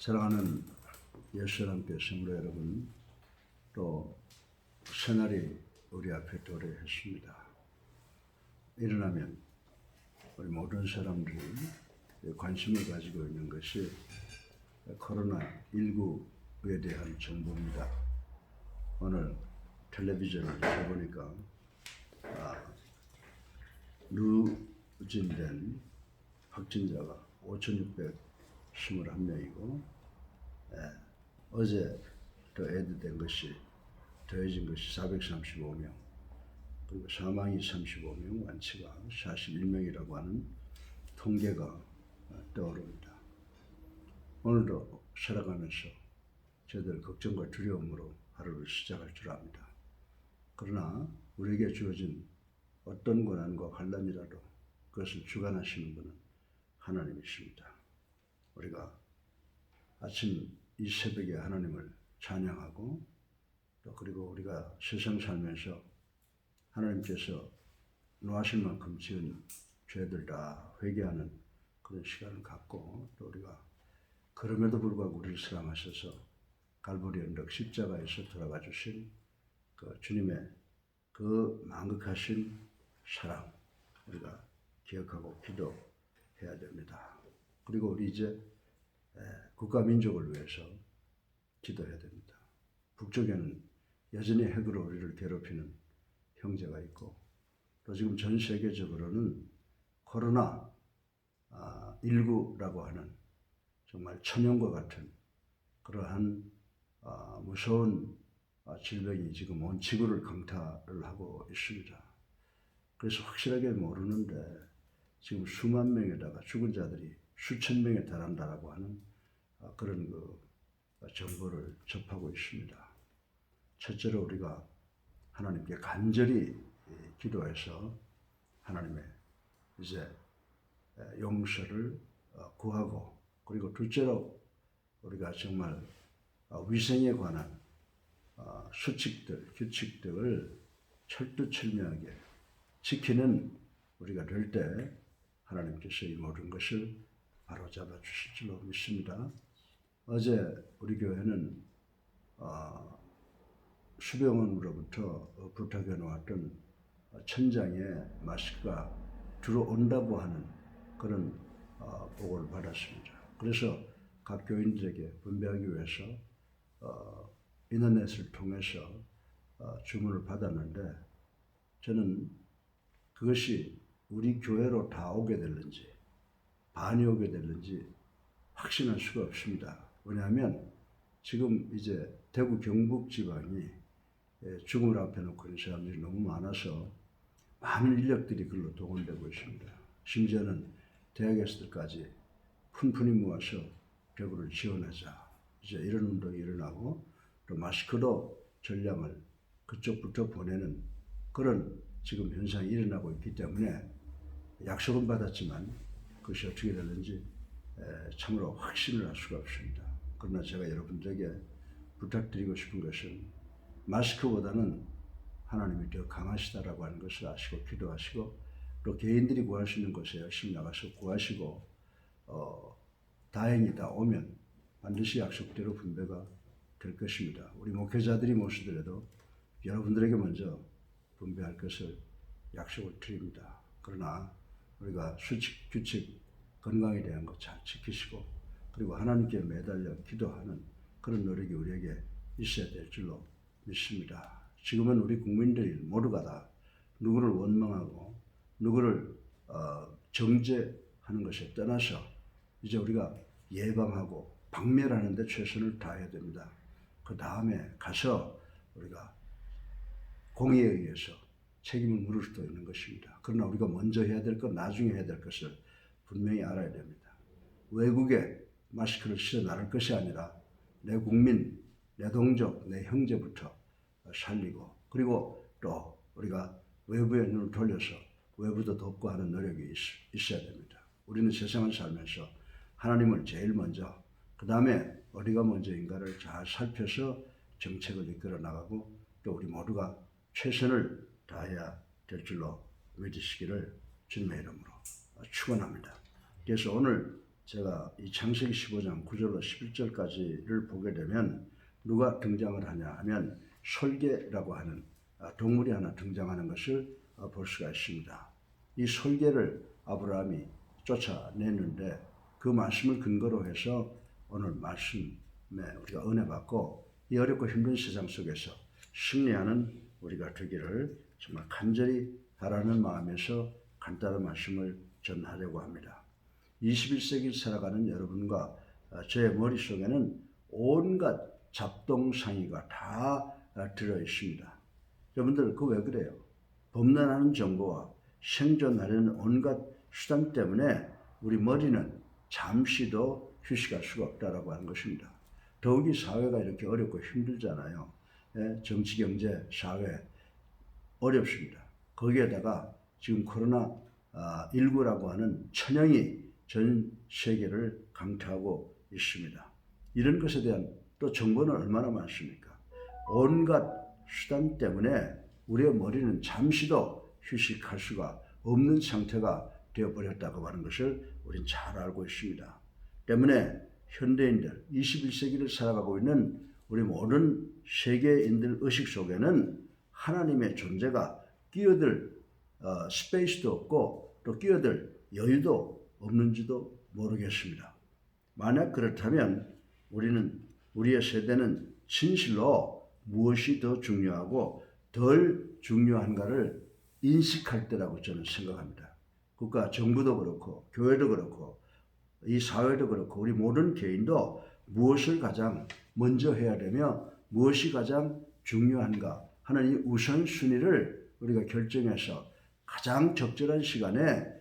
사랑하는 예수 함께 성도 여러분, 또 새날이 우리 앞에 도래했습니다. 일어나면 우리 모든 사람들이 관심을 가지고 있는 것이 코로나19에 대한 정보입니다. 오늘 텔레비전을 보니까 누진된 확진자가 5,621명이고 어제 더 애드된 것이 더해진 것이 435명, 그리고 사망이 35명, 완치가 41명이라고 하는 통계가 떠오릅니다. 오늘도 살아가면서 저희들 걱정과 두려움으로 하루를 시작할 줄 압니다. 그러나 우리에게 주어진 어떤 고난과 환난이라도 그것을 주관하시는 분은 하나님이십니다. 우리가 아침 이 새벽에 하나님을 찬양하고, 또 그리고 우리가 세상 살면서 하나님께서 노하실 만큼 지은 죄들 다 회개하는 그런 시간을 갖고, 또 우리가 그럼에도 불구하고 우리를 사랑하셔서 갈보리 언덕 십자가에서 돌아가 주신 그 주님의 그 만극하신 사랑, 우리가 기억하고 기도해야 됩니다. 그리고 우리 이제 국가 민족을 위해서 기도해야 됩니다. 북쪽에는 여전히 핵으로 우리를 괴롭히는 형제가 있고, 또 지금 전 세계적으로는 코로나19라고 하는 정말 천연과 같은 그러한 무서운 질병이 지금 온 지구를 강타를 하고 있습니다. 그래서 확실하게 모르는데 지금 수만 명에다가 죽은 자들이 수천 명에 달한다라고 하는 그런 정보를 접하고 있습니다. 첫째로 우리가 하나님께 간절히 기도해서 하나님의 이제 용서를 구하고, 그리고 둘째로 우리가 정말 위생에 관한 수칙들, 규칙들을 철두철미하게 지키는 우리가 될 때 하나님께서 이 모든 것을 바로잡아 주실 줄로 믿습니다. 어제 우리 교회는 수병원으로부터 부탁해 놓았던 천장에 마스크가 들어온다고 하는 그런 보고를 받았습니다. 그래서 각 교인들에게 분배하기 위해서 인터넷을 통해서 주문을 받았는데, 저는 그것이 우리 교회로 다 오게 될는지 반이 오게 될는지 확신할 수가 없습니다. 왜냐하면 지금 이제 대구 경북 지방이 죽음을 앞에 놓고 있는 사람들이 너무 많아서 많은 인력들이 그걸로 동원되고 있습니다. 심지어는 대학에서들까지 푼푼히 모아서 벽을 지원하자, 이제 이런 운동이 일어나고, 또 마스크도 전량을 그쪽부터 보내는 그런 지금 현상이 일어나고 있기 때문에 약속은 받았지만 그것이 어떻게 되는지 참으로 확신을 할 수가 없습니다. 그러나 제가 여러분들에게 부탁드리고 싶은 것은 마스크보다는 하나님이 더 강하시다라고 하는 것을 아시고 기도하시고, 또 개인들이 구할 수 있는 곳에 열심히 나가서 구하시고, 다행히 다 오면 반드시 약속대로 분배가 될 것입니다. 우리 목회자들이 모시더라도 여러분들에게 먼저 분배할 것을 약속을 드립니다. 그러나 우리가 수칙, 규칙, 건강에 대한 것 잘 지키시고, 그리고 하나님께 매달려 기도하는 그런 노력이 우리에게 있어야 될 줄로 믿습니다. 지금은 우리 국민들이 모두가 다 누구를 원망하고 누구를 정죄하는 것에 떠나서 이제 우리가 예방하고 박멸하는 데 최선을 다해야 됩니다. 그 다음에 가서 우리가 공의에 의해서 책임을 물을 수도 있는 것입니다. 그러나 우리가 먼저 해야 될 것, 나중에 해야 될 것을 분명히 알아야 됩니다. 외국에 마스크를 실어 나를 것이 아니라 내 국민, 내 동족, 내 형제부터 살리고, 그리고 또 우리가 외부에 눈을 돌려서 외부도 돕고 하는 노력이 있어야 됩니다. 우리는 세상을 살면서 하나님을 제일 먼저, 그 다음에 어디가 먼저인가를 잘 살펴서 정책을 이끌어 나가고, 또 우리 모두가 최선을 다해야 될 줄로 믿으시기를 주님의 이름으로 축원합니다. 그래서 오늘 제가 이 창세기 15장 9절로 11절까지를 보게 되면 누가 등장을 하냐 하면 솔개라고 하는 동물이 하나 등장하는 것을 볼 수가 있습니다. 이 솔개를 아브라함이 쫓아내는데 그 말씀을 근거로 해서 오늘 말씀에 우리가 은혜 받고 이 어렵고 힘든 세상 속에서 승리하는 우리가 되기를 정말 간절히 바라는 마음에서 간단한 말씀을 전하려고 합니다. 21세기를 살아가는 여러분과 저의 머릿속에는 온갖 잡동사니가 다 들어 있습니다. 여러분들 그거 왜 그래요? 범람하는 정보와 생존하려는 온갖 수단 때문에 우리 머리는 잠시도 휴식할 수가 없다라고 하는 것입니다. 더욱이 사회가 이렇게 어렵고 힘들잖아요. 정치, 경제, 사회 어렵습니다. 거기에다가 지금 코로나19라고 하는 천형이 전 세계를 강타하고 있습니다. 이런 것에 대한 또 정보는 얼마나 많습니까? 온갖 수단 때문에 우리의 머리는 잠시도 휴식할 수가 없는 상태가 되어버렸다고 하는 것을 우리는 잘 알고 있습니다. 때문에 현대인들, 21세기를 살아가고 있는 우리 모든 세계인들 의식 속에는 하나님의 존재가 끼어들 스페이스도 없고 또 끼어들 여유도 없는지도 모르겠습니다. 만약 그렇다면 우리의 세대는 진실로 무엇이 더 중요하고 덜 중요한가를 인식할 때라고 저는 생각합니다. 국가 정부도 그렇고 교회도 그렇고 이 사회도 그렇고 우리 모든 개인도 무엇을 가장 먼저 해야 되며 무엇이 가장 중요한가 하는 이 우선순위를 우리가 결정해서 가장 적절한 시간에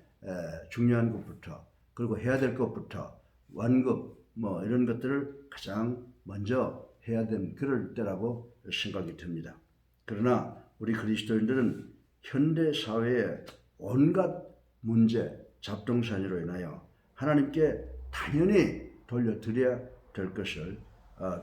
중요한 것부터 그리고 해야 될 것부터 완급 이런 것들을 가장 먼저 해야 되는 그럴 때라고 생각이 듭니다. 그러나 우리 그리스도인들은 현대 사회의 온갖 문제, 잡동사니로 인하여 하나님께 당연히 돌려드려야 될 것을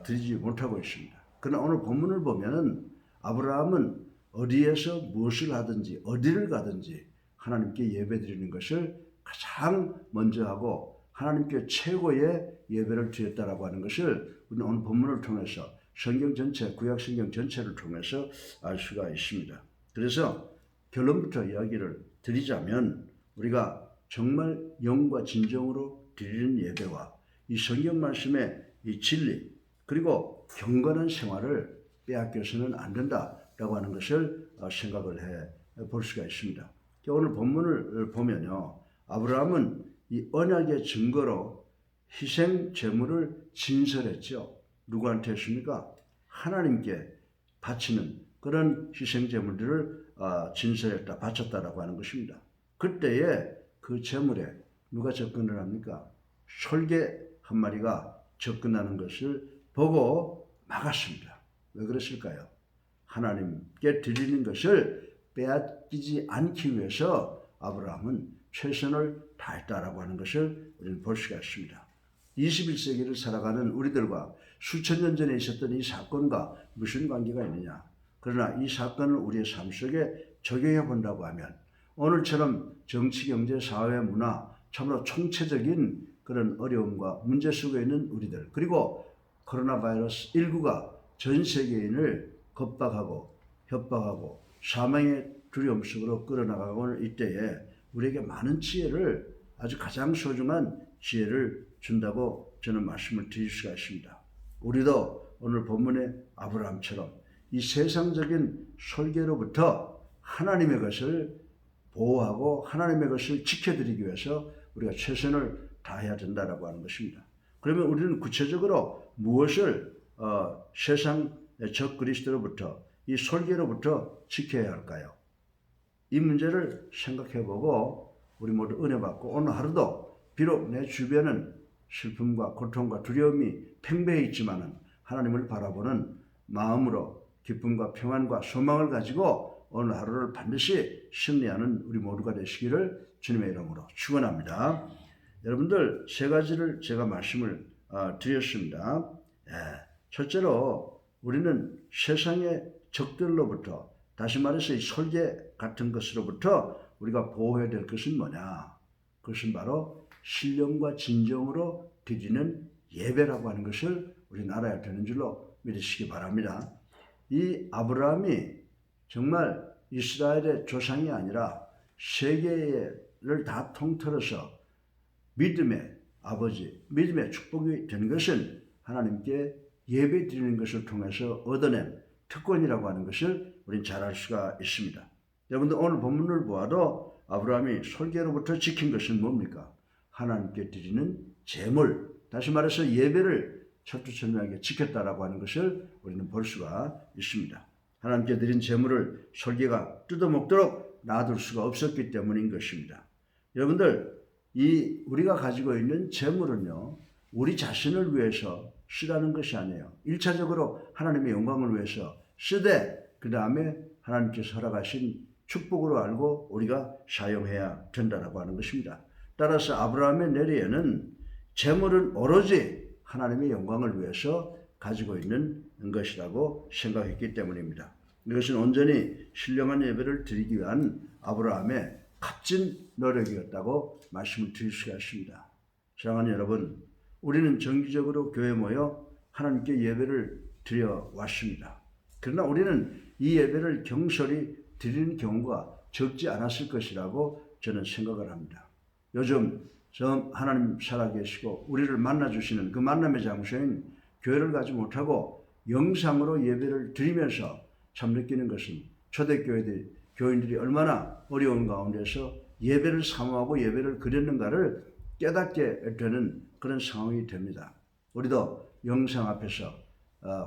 드리지 못하고 있습니다. 그러나 오늘 본문을 보면은 아브라함은 어디에서 무엇을 하든지 어디를 가든지 하나님께 예배드리는 것을 가장 먼저 하고 하나님께 최고의 예배를 드렸다라고 하는 것을 우리는 오늘 본문을 통해서 성경 전체, 구약 성경 전체를 통해서 알 수가 있습니다. 그래서 결론부터 이야기를 드리자면 우리가 정말 영과 진정으로 드리는 예배와 이 성경 말씀의 이 진리 그리고 경건한 생활을 빼앗겨서는 안 된다라고 하는 것을 생각을 해 볼 수가 있습니다. 오늘 본문을 보면요, 아브라함은 이 언약의 증거로 희생 제물을 진설했죠. 누구한테 했습니까? 하나님께 바치는 그런 희생 제물들을 진설했다, 바쳤다라고 하는 것입니다. 그때에 그 제물에 누가 접근을 합니까? 솔개 한 마리가 접근하는 것을 보고 막았습니다. 왜 그랬을까요? 하나님께 드리는 것을 빼앗기지 않기 위해서 아브라함은 최선을 다했다라고 하는 것을 우리는 볼 수가 있습니다. 21세기를 살아가는 우리들과 수천 년 전에 있었던 이 사건과 무슨 관계가 있느냐? 그러나 이 사건을 우리의 삶 속에 적용해 본다고 하면 오늘처럼 정치, 경제, 사회, 문화 참으로 총체적인 그런 어려움과 문제 속에 있는 우리들 그리고 코로나 바이러스 19가 전 세계인을 겁박하고 협박하고 사망의 두려움 속으로 끌어나가고 있는 이때에 우리에게 많은 지혜를 아주 가장 소중한 지혜를 준다고 저는 말씀을 드릴 수가 있습니다. 우리도 오늘 본문의 아브라함처럼 이 세상적인 솔개로부터 하나님의 것을 보호하고 하나님의 것을 지켜드리기 위해서 우리가 최선을 다해야 된다라고 하는 것입니다. 그러면 우리는 구체적으로 무엇을 세상의 적 그리스도로부터 이 솔개로부터 지켜야 할까요? 이 문제를 생각해보고 우리 모두 은혜 받고 오늘 하루도 비록 내 주변은 슬픔과 고통과 두려움이 팽배해 있지만은 하나님을 바라보는 마음으로 기쁨과 평안과 소망을 가지고 오늘 하루를 반드시 승리하는 우리 모두가 되시기를 주님의 이름으로 축원합니다. 여러분들 세 가지를 제가 말씀을 드렸습니다. 첫째로 우리는 세상의 적들로부터 다시 말해서 이 솔개 같은 것으로부터 우리가 보호해야 될 것은 뭐냐? 그것은 바로 신령과 진정으로 드리는 예배라고 하는 것을 우리는 알아야 되는 줄로 믿으시기 바랍니다. 이 아브라함이 정말 이스라엘의 조상이 아니라 세계를 다 통틀어서 믿음의 아버지, 믿음의 축복이 된 것은 하나님께 예배 드리는 것을 통해서 얻어낸 특권이라고 하는 것을 우리는 잘 알 수가 있습니다. 여러분들 오늘 본문을 보아도 아브라함이 솔개로부터 지킨 것은 뭡니까? 하나님께 드리는 제물, 다시 말해서 예배를 철두철미하게 지켰다라고 하는 것을 우리는 볼 수가 있습니다. 하나님께 드린 제물을 솔개가 뜯어먹도록 놔둘 수가 없었기 때문인 것입니다. 여러분들, 우리가 가지고 있는 제물은요, 우리 자신을 위해서 쓰라는 것이 아니에요. 1차적으로 하나님의 영광을 위해서 쓰되 그 다음에 하나님께서 허락하신 축복으로 알고 우리가 사용해야 된다라고 하는 것입니다. 따라서 아브라함의 내리에는 제물은 오로지 하나님의 영광을 위해서 가지고 있는 것이라고 생각했기 때문입니다. 이것은 온전히 신령한 예배를 드리기 위한 아브라함의 값진 노력이었다고 말씀을 드릴 수가 있습니다. 사랑하는 여러분, 우리는 정기적으로 교회에 모여 하나님께 예배를 드려 왔습니다. 그러나 우리는 이 예배를 경솔히 드리는 경우가 적지 않았을 것이라고 저는 생각을 합니다. 요즘 하나님 살아계시고 우리를 만나주시는 그 만남의 장소인 교회를 가지 못하고 영상으로 예배를 드리면서 참 느끼는 것은 교인들이 얼마나 어려운 가운데서 예배를 사모하고 예배를 그렸는가를 깨닫게 되는 그런 상황이 됩니다. 우리도 영상 앞에서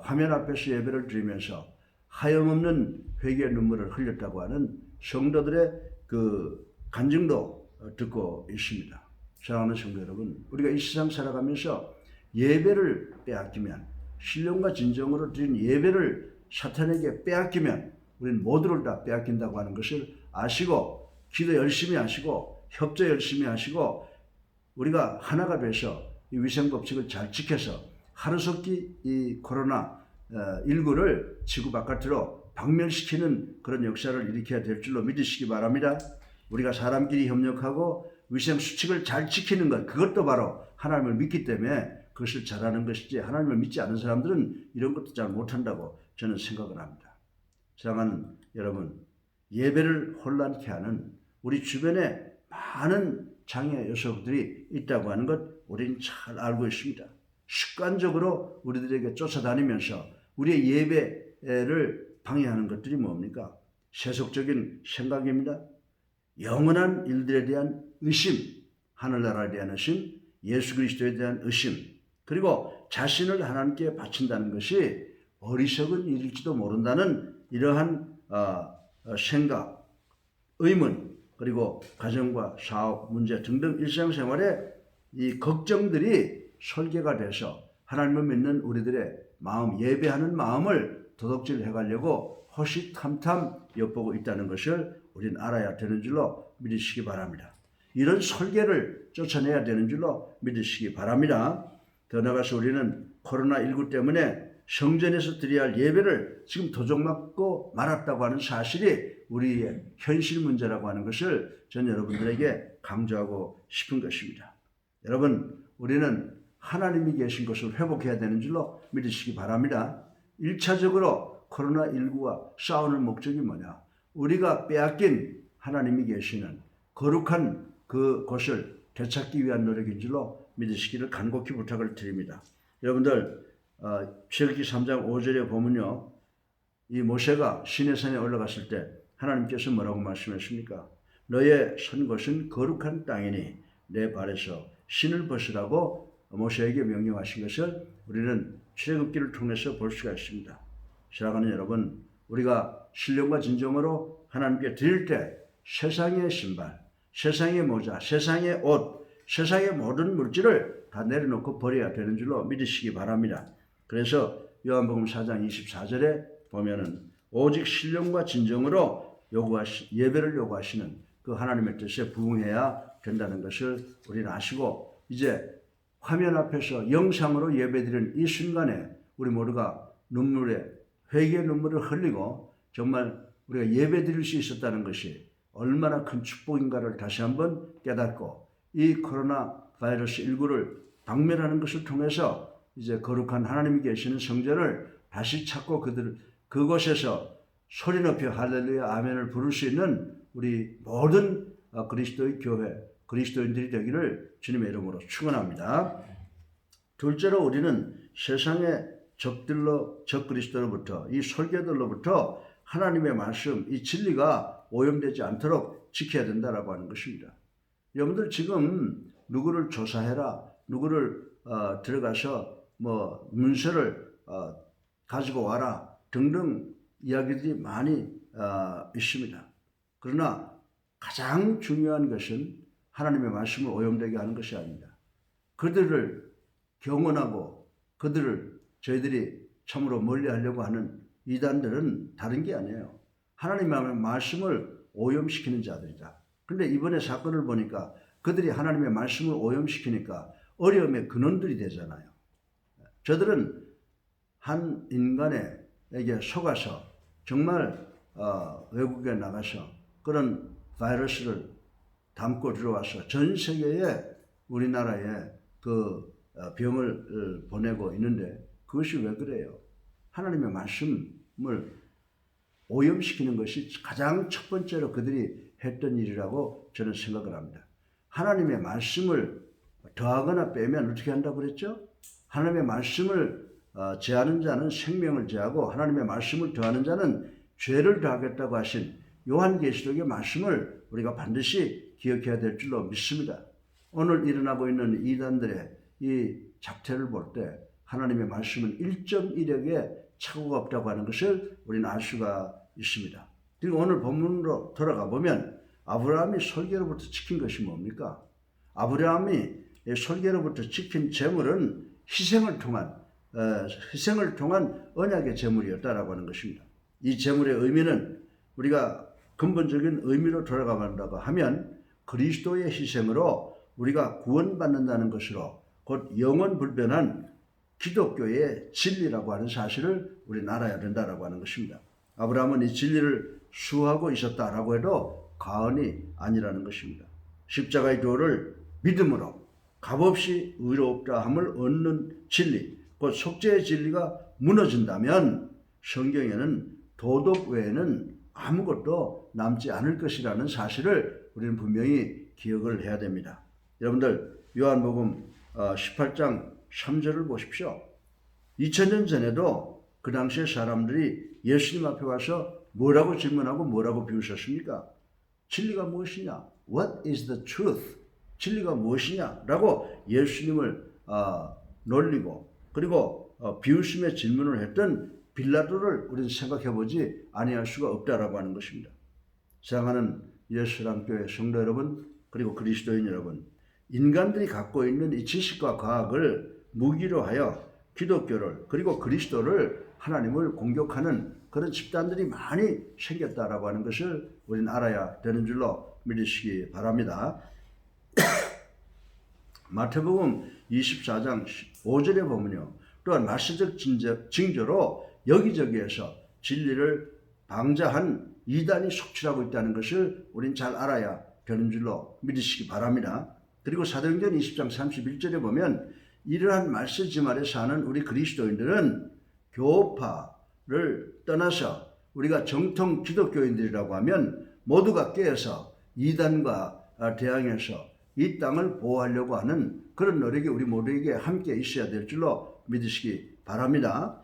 화면 앞에서 예배를 드리면서 하염없는 회개의 눈물을 흘렸다고 하는 성도들의 그 간증도 듣고 있습니다. 사랑하는 성도 여러분, 우리가 이 세상 살아가면서 예배를 빼앗기면, 신령과 진정으로 드린 예배를 사탄에게 빼앗기면 우리는 모두를 다 빼앗긴다고 하는 것을 아시고 기도 열심히 하시고 협조 열심히 하시고 우리가 하나가 돼서 이 위생법칙을 잘 지켜서 하루속히 이 코로나19를 지구 바깥으로 박멸시키는 그런 역사를 일으켜야 될 줄로 믿으시기 바랍니다. 우리가 사람끼리 협력하고 위생수칙을 잘 지키는 것, 그것도 바로 하나님을 믿기 때문에 그것을 잘하는 것이지, 하나님을 믿지 않은 사람들은 이런 것도 잘 못한다고 저는 생각을 합니다. 사랑하는 여러분, 예배를 혼란케 하는 우리 주변에 많은 장애 요소들이 있다고 하는 것 우리는 잘 알고 있습니다. 습관적으로 우리들에게 쫓아다니면서 우리의 예배를 방해하는 것들이 뭡니까? 세속적인 생각입니다. 영원한 일들에 대한 의심, 하늘나라에 대한 의심, 예수 그리스도에 대한 의심, 그리고 자신을 하나님께 바친다는 것이 어리석은 일일지도 모른다는 이러한 생각, 의문, 그리고 가정과 사업 문제 등등 일상생활에 이 걱정들이 설계가 돼서 하나님을 믿는 우리들의 마음, 예배하는 마음을 도둑질해 가려고 호시탐탐 엿보고 있다는 것을 우리는 알아야 되는 줄로 믿으시기 바랍니다. 이런 설계를 쫓아내야 되는 줄로 믿으시기 바랍니다. 더 나아가서 우리는 코로나19 때문에 성전에서 드려야 할 예배를 지금 도적맞고 말았다고 하는 사실이 우리의 현실 문제라고 하는 것을 전 여러분들에게 강조하고 싶은 것입니다. 여러분, 우리는 하나님이 계신 것을 회복해야 되는 줄로 믿으시기 바랍니다. 1차적으로 코로나19와 싸우는 목적이 뭐냐? 우리가 빼앗긴 하나님이 계시는 거룩한 그곳을 되찾기 위한 노력인 줄로 믿으시기를 간곡히 부탁을 드립니다. 여러분들, 출애굽기 3장 5절에 보면요, 이 모세가 시내산에 올라갔을 때 하나님께서 뭐라고 말씀하십니까? 너의 선 곳은 거룩한 땅이니 내 발에서 신을 벗으라고 모세에게 명령하신 것을 우리는 출애굽기를 통해서 볼 수가 있습니다. 사랑하는 여러분, 우리가 신령과 진정으로 하나님께 드릴 때 세상의 신발, 세상의 모자, 세상의 옷, 세상의 모든 물질을 다 내려놓고 버려야 되는 줄로 믿으시기 바랍니다. 그래서 요한복음 4장 24절에 보면은 오직 신령과 진정으로 예배를 요구하시는 그 하나님의 뜻에 부응해야 된다는 것을 우리는 아시고, 이제 화면 앞에서 영상으로 예배드리는 이 순간에 우리 모두가 회개의 눈물을 흘리고 정말 우리가 예배드릴 수 있었다는 것이 얼마나 큰 축복인가를 다시 한번 깨닫고, 이 코로나 바이러스 19를 박멸하는 것을 통해서 이제 거룩한 하나님이 계시는 성전을 다시 찾고 그곳에서 소리 높여 할렐루야 아멘을 부를 수 있는 우리 모든 그리스도의 교회, 그리스도인들이 되기를 주님의 이름으로 축원합니다. 둘째로 우리는 세상의 적 그리스도로부터 이 설교들로부터 하나님의 말씀, 이 진리가 오염되지 않도록 지켜야 된다라고 하는 것입니다. 여러분들 지금 누구를 조사해라, 누구를 들어가서 뭐 문서를 가지고 와라 등등 이야기들이 많이 있습니다. 그러나 가장 중요한 것은 하나님의 말씀을 오염되게 하는 것이 아닙니다. 그들을 경원하고 그들을 저희들이 참으로 멀리하려고 하는 이단들은 다른 게 아니에요. 하나님의 말씀을 오염시키는 자들이다. 그런데 이번에 사건을 보니까 그들이 하나님의 말씀을 오염시키니까 어려움의 근원들이 되잖아요. 저들은 한 인간에게 속아서 정말 외국에 나가서 그런 바이러스를 담고 들어와서 전 세계에 우리나라에 그 병을 보내고 있는데 그것이 왜 그래요? 하나님의 말씀을 오염시키는 것이 가장 첫 번째로 그들이 했던 일이라고 저는 생각을 합니다. 하나님의 말씀을 더하거나 빼면 어떻게 한다고 그랬죠? 하나님의 말씀을 제하는 자는 생명을 제하고 하나님의 말씀을 더하는 자는 죄를 더하겠다고 하신 요한계시록의 말씀을 우리가 반드시 기억해야 될 줄로 믿습니다. 오늘 일어나고 있는 이단들의 이 작태를 볼 때 하나님의 말씀은 1.1획에 착오가 없다고 하는 것을 우리는 알 수가 있습니다. 그리고 오늘 본문으로 돌아가 보면 아브라함이 설계로부터 지킨 것이 뭡니까? 아브라함이 설계로부터 지킨 재물은 희생을 통한 언약의 재물이었다라고 하는 것입니다. 이 재물의 의미는 우리가 근본적인 의미로 돌아가 본다고 하면 그리스도의 희생으로 우리가 구원받는다는 것으로 곧 영원 불변한 기독교의 진리라고 하는 사실을 우리는 알아야 된다라고 하는 것입니다. 아브라함은 이 진리를 수호하고 있었다라고 해도 과언이 아니라는 것입니다. 십자가의 도를 믿음으로 값없이 의롭다함을 얻는 진리, 곧 속죄의 진리가 무너진다면 성경에는 도덕 외에는 아무것도 남지 않을 것이라는 사실을 우리는 분명히 기억을 해야 됩니다. 여러분들 요한복음 18장 3절을 보십시오. 2000년 전에도 그 당시에 사람들이 예수님 앞에 와서 뭐라고 질문하고 뭐라고 비웃었습니까? 진리가 무엇이냐? What is the truth? 진리가 무엇이냐? 라고 예수님을 놀리고 그리고 비웃음의 질문을 했던 빌라도를 우리는 생각해보지 아니할 수가 없다라고 하는 것입니다. 사랑하는 예수랑교회 성도 여러분 그리고 그리스도인 여러분, 인간들이 갖고 있는 이 지식과 과학을 무기로 하여 기독교를 그리고 그리스도를 하나님을 공격하는 그런 집단들이 많이 생겼다라고 하는 것을 우리는 알아야 되는 줄로 믿으시기 바랍니다. 마태복음 24장 5절에 보면요. 또한 말세적 징조로 여기저기에서 진리를 방자한 이단이 속출하고 있다는 것을 우리는 잘 알아야 되는 줄로 믿으시기 바랍니다. 그리고 사도행전 20장 31절에 보면 이러한 말세지말에 사는 우리 그리스도인들은 교파를 떠나서 우리가 정통 기독교인들이라고 하면 모두가 깨어서 이단과 대항해서 이 땅을 보호하려고 하는 그런 노력이 우리 모두에게 함께 있어야 될 줄로 믿으시기 바랍니다.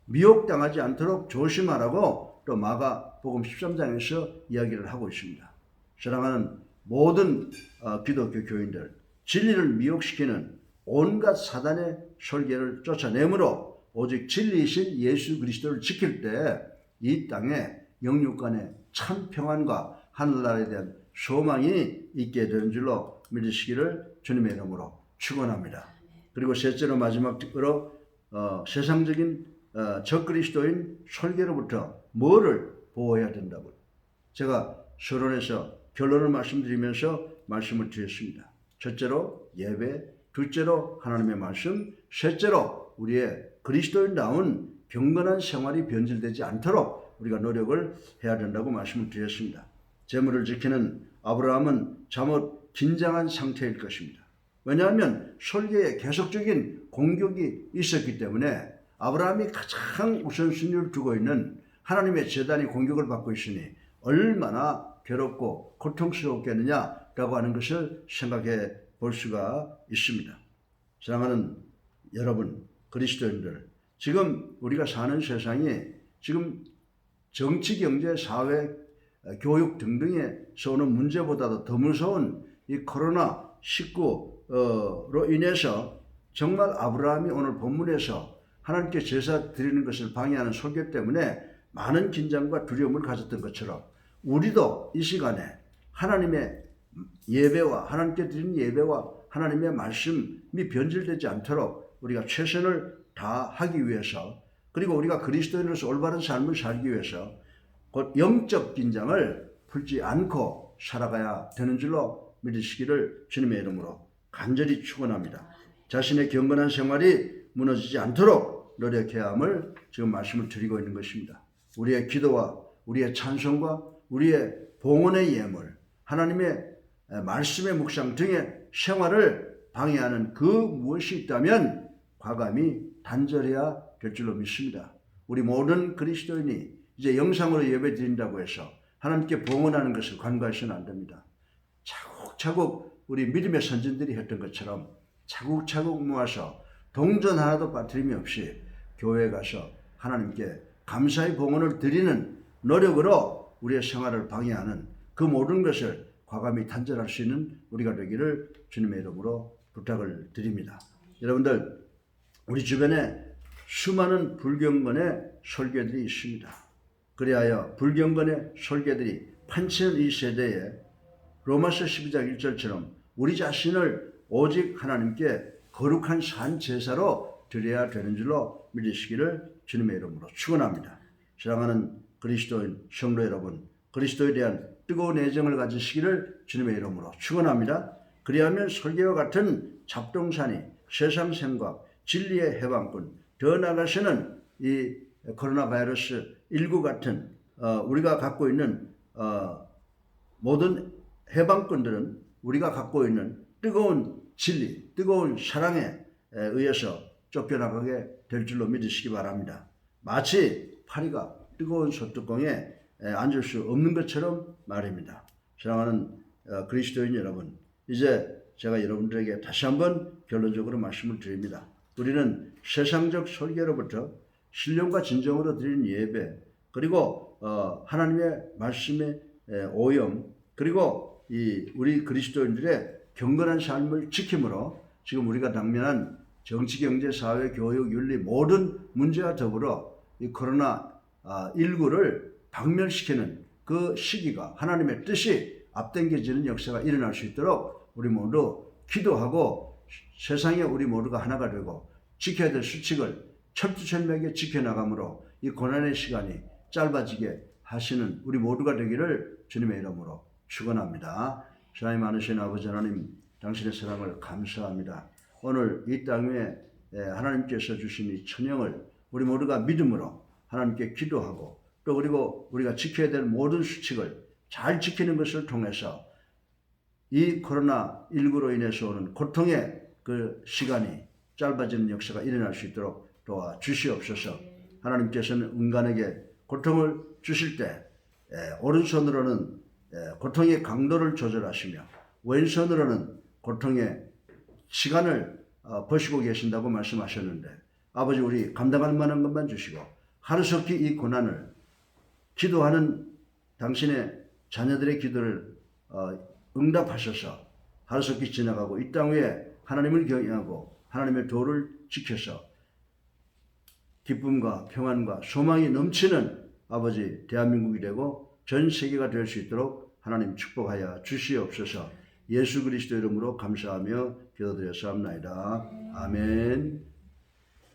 미혹당하지 않도록 조심하라고 또 마가복음 13장에서 이야기를 하고 있습니다. 사랑하는 모든 기독교 교인들, 진리를 미혹시키는 온갖 사단의 설계를 쫓아내므로 오직 진리이신 예수 그리스도를 지킬 때 이 땅에 영육 간의 참 평안과 하늘나라에 대한 소망이 있게 되는 줄로 믿으시기를 주님의 이름으로 축원합니다. 그리고 셋째로 마지막으로 세상적인 적그리스도인 설계로부터 뭐를 보호해야 된다고 제가 서론에서 결론을 말씀드리면서 말씀을 드렸습니다. 첫째로 예배, 둘째로 하나님의 말씀, 셋째로 우리의 그리스도인다운 경건한 생활이 변질되지 않도록 우리가 노력을 해야 된다고 말씀을 드렸습니다. 재물을 지키는 아브라함은 잠옷 긴장한 상태일 것입니다. 왜냐하면 설계에 계속적인 공격이 있었기 때문에 아브라함이 가장 우선순위를 두고 있는 하나님의 제단이 공격을 받고 있으니 얼마나 괴롭고 고통스럽겠느냐라고 하는 것을 생각해 볼 수가 있습니다. 사랑하는 여러분, 그리스도인들, 지금 우리가 사는 세상이 지금 정치, 경제, 사회, 교육 등등에서 오는 문제보다도 더 무서운 이 코로나19로 인해서 정말 아브라함이 오늘 본문에서 하나님께 제사 드리는 것을 방해하는 설교 때문에 많은 긴장과 두려움을 가졌던 것처럼 우리도 이 시간에 하나님의 예배와 하나님께 드리는 예배와 하나님의 말씀이 변질되지 않도록 우리가 최선을 다하기 위해서, 그리고 우리가 그리스도인으로서 올바른 삶을 살기 위해서 곧 영적 긴장을 풀지 않고 살아가야 되는 줄로 믿으시기를 주님의 이름으로 간절히 축원합니다. 자신의 경건한 생활이 무너지지 않도록 노력해야 함을 지금 말씀을 드리고 있는 것입니다. 우리의 기도와 우리의 찬송과 우리의 봉헌의 예물, 하나님의 말씀의 묵상 등의 생활을 방해하는 그 무엇이 있다면 과감히 단절해야 될 줄로 믿습니다. 우리 모든 그리스도인이 이제 영상으로 예배 드린다고 해서 하나님께 봉헌하는 것을 간과해서는 안 됩니다. 차곡차곡 우리 믿음의 선진들이 했던 것처럼 차곡차곡 모아서 동전 하나도 빠뜨림이 없이 교회에 가서 하나님께 감사의 봉헌을 드리는 노력으로 우리의 생활을 방해하는 그 모든 것을 과감히 단절할 수 있는 우리가 되기를 주님의 이름으로 부탁을 드립니다. 여러분들, 우리 주변에 수많은 불경건의 설교들이 있습니다. 그리하여 불경건의 설교들이 판치는 이 세대에 로마서 12장 1절처럼 우리 자신을 오직 하나님께 거룩한 산 제사로 드려야 되는 줄로 믿으시기를 주님의 이름으로 축원합니다. 사랑하는 그리스도인 성도 여러분, 그리스도에 대한 뜨거운 애정을 가지시기를 주님의 이름으로 축원합니다. 그리하면 설계와 같은 잡동사니, 세상 생각, 진리의 해방꾼, 더 나아가서는 이 코로나 바이러스 19 같은 우리가 갖고 있는 모든 해방꾼들은 우리가 갖고 있는 뜨거운 진리, 뜨거운 사랑에 의해서 쫓겨나가게 될 줄로 믿으시기 바랍니다. 마치 파리가 뜨거운 소뚜껑에 앉을 수 없는 것처럼 말입니다. 사랑하는 그리스도인 여러분, 이제 제가 여러분들에게 다시 한번 결론적으로 말씀을 드립니다. 우리는 세상적 설계로부터 신령과 진정으로 드리는 예배, 그리고 하나님의 말씀의 오염, 그리고 우리 그리스도인들의 경건한 삶을 지킴으로 지금 우리가 당면한 정치, 경제, 사회, 교육, 윤리 모든 문제와 더불어 이 코로나19를 박멸시키는 그 시기가 하나님의 뜻이 앞당겨지는 역사가 일어날 수 있도록 우리 모두 기도하고 세상에 우리 모두가 하나가 되고 지켜야 될 수칙을 철두철미하게 지켜나감으로 이 고난의 시간이 짧아지게 하시는 우리 모두가 되기를 주님의 이름으로 축원합니다. 사랑이 많으신 아버지 하나님, 당신의 사랑을 감사합니다. 오늘 이 땅 위에 하나님께서 주신 이 천영을 우리 모두가 믿음으로 하나님께 기도하고 또 그리고 우리가 지켜야 될 모든 수칙을 잘 지키는 것을 통해서 이 코로나19로 인해서 오는 고통의 그 시간이 짧아지는 역사가 일어날 수 있도록 도와주시옵소서. 하나님께서는 인간에게 고통을 주실 때 오른손으로는 고통의 강도를 조절하시며 왼손으로는 고통의 시간을 버시고 계신다고 말씀하셨는데, 아버지, 우리 감당할 만한 것만 주시고 하루속히 이 고난을 기도하는 당신의 자녀들의 기도를 응답하셔서 하루속히 지나가고 이 땅 위에 하나님을 경외하고 하나님의 도를 지켜서 기쁨과 평안과 소망이 넘치는 아버지 대한민국이 되고 전 세계가 될 수 있도록 하나님 축복하여 주시옵소서. 예수 그리스도 이름으로 감사하며 기도드렸사옵나이다. 아멘.